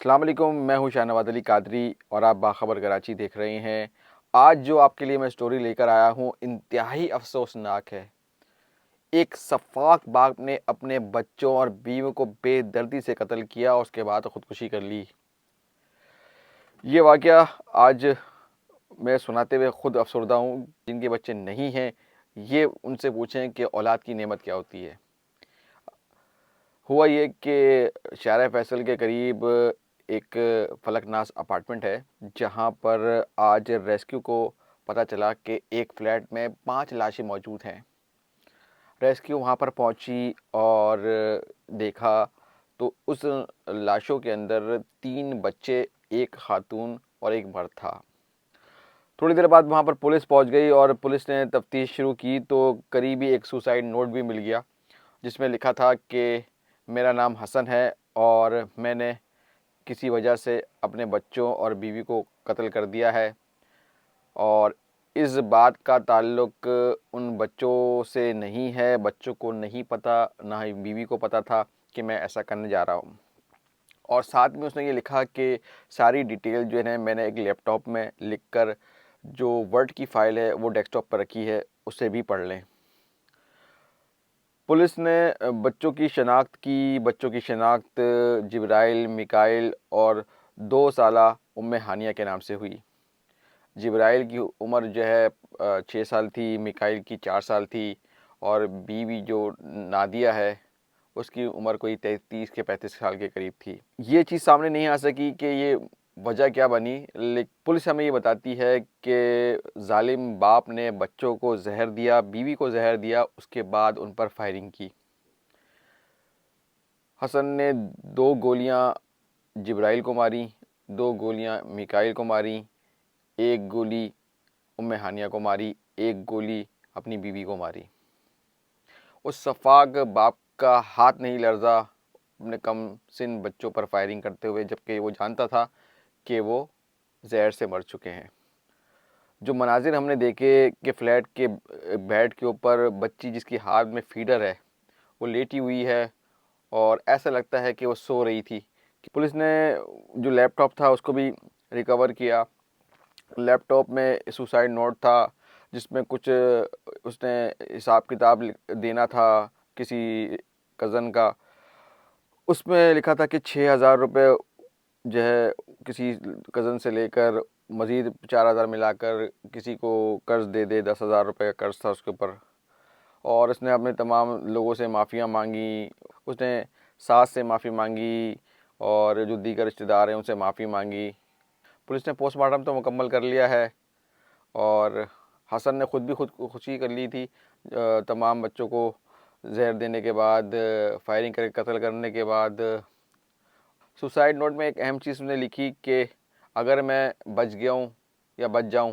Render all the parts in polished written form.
السلام علیکم، میں ہوں شاہنواز علی قادری اور آپ باخبر کراچی دیکھ رہے ہیں۔ آج جو آپ کے لیے میں سٹوری لے کر آیا ہوں انتہائی افسوسناک ہے۔ ایک سفاک باپ نے اپنے بچوں اور بیوی کو بے دردی سے قتل کیا اور اس کے بعد خودکشی کر لی۔ یہ واقعہ آج میں سناتے ہوئے خود افسردہ ہوں۔ جن کے بچے نہیں ہیں یہ ان سے پوچھیں کہ اولاد کی نعمت کیا ہوتی ہے۔ ہوا یہ کہ شارع فیصل کے قریب ایک فلک ناز اپارٹمنٹ ہے جہاں پر آج ریسکیو کو پتہ چلا کہ ایک فلیٹ میں 5 لاشیں موجود ہیں۔ ریسکیو وہاں پر پہنچی اور دیکھا تو اس لاشوں کے اندر 3 بچے، ایک خاتون اور ایک مرد تھا۔ تھوڑی دیر بعد وہاں پر پولیس پہنچ گئی اور پولیس نے تفتیش شروع کی تو قریبی ایک سوسائڈ نوٹ بھی مل گیا جس میں لکھا تھا کہ میرا نام حسن ہے اور میں نے کسی وجہ سے اپنے بچوں اور بیوی کو قتل کر دیا ہے، اور اس بات کا تعلق ان بچوں سے نہیں ہے۔ بچوں کو نہیں پتہ، نہ ہی بیوی کو پتہ تھا کہ میں ایسا کرنے جا رہا ہوں۔ اور ساتھ میں اس نے یہ لکھا کہ ساری ڈیٹیل جو ہے میں نے ایک لیپ ٹاپ میں لکھ کر جو ورڈ کی فائل ہے وہ ڈیسک ٹاپ پر رکھی ہے، اسے بھی پڑھ لیں۔ پولیس نے بچوں کی شناخت جبرائیل، میکائل اور 2 سالہ ام ہانیہ کے نام سے ہوئی۔ جبرائیل کی عمر جو ہے 6 سال تھی، میکائل کی 4 سال تھی، اور بیوی جو نادیہ ہے اس کی عمر کوئی 33 کے 35 سال کے قریب تھی۔ یہ چیز سامنے نہیں آ سکی کہ یہ وجہ کیا بنی، لیکن پولیس ہمیں یہ بتاتی ہے کہ ظالم باپ نے بچوں کو زہر دیا، بیوی کو زہر دیا، اس کے بعد ان پر فائرنگ کی۔ حسن نے 2 گولیاں جبرائیل کو ماری، 2 گولیاں میکائل کو ماری، 1 گولی ام ہانیہ کو ماری، 1 گولی اپنی بیوی کو ماری۔ اس سفاک باپ کا ہاتھ نہیں لرزا اپنے کم سن بچوں پر فائرنگ کرتے ہوئے، جبکہ وہ جانتا تھا کہ وہ زہر سے مر چکے ہیں۔ جو مناظر ہم نے دیکھے کہ فلیٹ کے بیڈ کے اوپر بچی جس کی ہاتھ میں فیڈر ہے وہ لیٹی ہوئی ہے اور ایسا لگتا ہے کہ وہ سو رہی تھی۔ پولیس نے جو لیپ ٹاپ تھا اس کو بھی ریکور کیا۔ لیپ ٹاپ میں سوسائڈ نوٹ تھا جس میں کچھ اس نے حساب کتاب دینا تھا کسی کزن کا۔ اس میں لکھا تھا کہ 6,000 روپے جو ہے کسی کزن سے لے کر مزید 4,000 ملا کر کسی کو قرض دے دے، 10,000 روپے کا قرض تھا اس کے اوپر، اور اس نے اپنے تمام لوگوں سے معافیاں مانگی۔ اس نے ساس سے معافی مانگی اور جو دیگر رشتہ دار ہیں ان سے معافی مانگی۔ پولیس نے پوسٹ مارٹم تو مکمل کر لیا ہے اور حسن نے خود بھی خودکشی کر لی تھی۔ تمام بچوں کو زہر دینے کے بعد، فائرنگ کر کے قتل کرنے کے بعد، سوسائڈ نوٹ میں ایک اہم چیز نے لکھی کہ اگر میں بچ گیا ہوں یا بچ جاؤں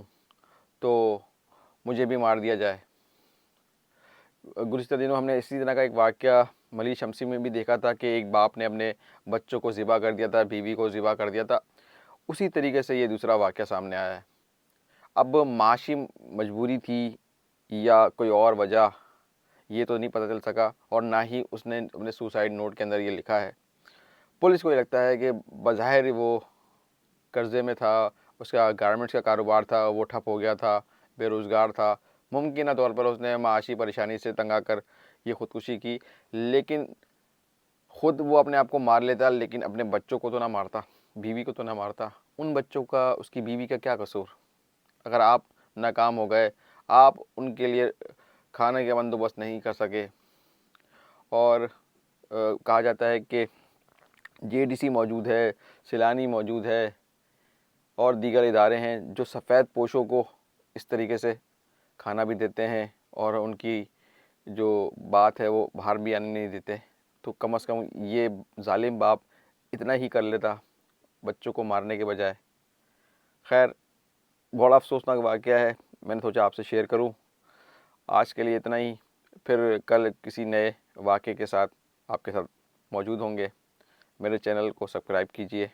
تو مجھے بھی مار دیا جائے۔ گزشتہ دنوں ہم نے اسی طرح کا ایک واقعہ ملی شمسی میں بھی دیکھا تھا کہ ایک باپ نے اپنے بچوں کو ذبح کر دیا تھا، بیوی کو ذبح کر دیا تھا۔ اسی طریقے سے یہ دوسرا واقعہ سامنے آیا ہے۔ اب معاشی مجبوری تھی یا کوئی اور وجہ، یہ تو نہیں پتہ چل سکا، اور نہ ہی اس نے اپنے سوسائڈ نوٹ کے اندر یہ لکھا ہے۔ پولیس کو یہ لگتا ہے کہ بظاہر وہ قرضے میں تھا، اس کا گارمنٹس کا کاروبار تھا، وہ ٹھپ ہو گیا تھا، بے روزگار تھا، ممکنہ طور پر اس نے معاشی پریشانی سے تنگ آ کر یہ خودکشی کی، لیکن خود وہ اپنے آپ کو مار لیتا لیکن اپنے بچوں کو تو نہ مارتا، بیوی کو تو نہ مارتا۔ ان بچوں کا، اس کی بیوی کا کیا قصور؟ اگر آپ ناکام ہو گئے، آپ ان کے لیے کھانے کا بندوبست نہیں کر سکے، اور کہا جاتا ہے کہ JDC موجود ہے، سیلانی موجود ہے اور دیگر ادارے ہیں جو سفید پوشوں کو اس طریقے سے کھانا بھی دیتے ہیں اور ان کی جو بات ہے وہ باہر بھی آنے نہیں دیتے، تو کم از کم یہ ظالم باپ اتنا ہی کر لیتا بچوں کو مارنے کے بجائے۔ خیر، بڑا افسوسناک واقعہ ہے، میں نے سوچا آپ سے شیئر کروں۔ آج کے لیے اتنا ہی، پھر کل کسی نئے واقعے کے ساتھ آپ کے ساتھ موجود ہوں گے۔ میرے چینل کو سبسکرائب کیجیے۔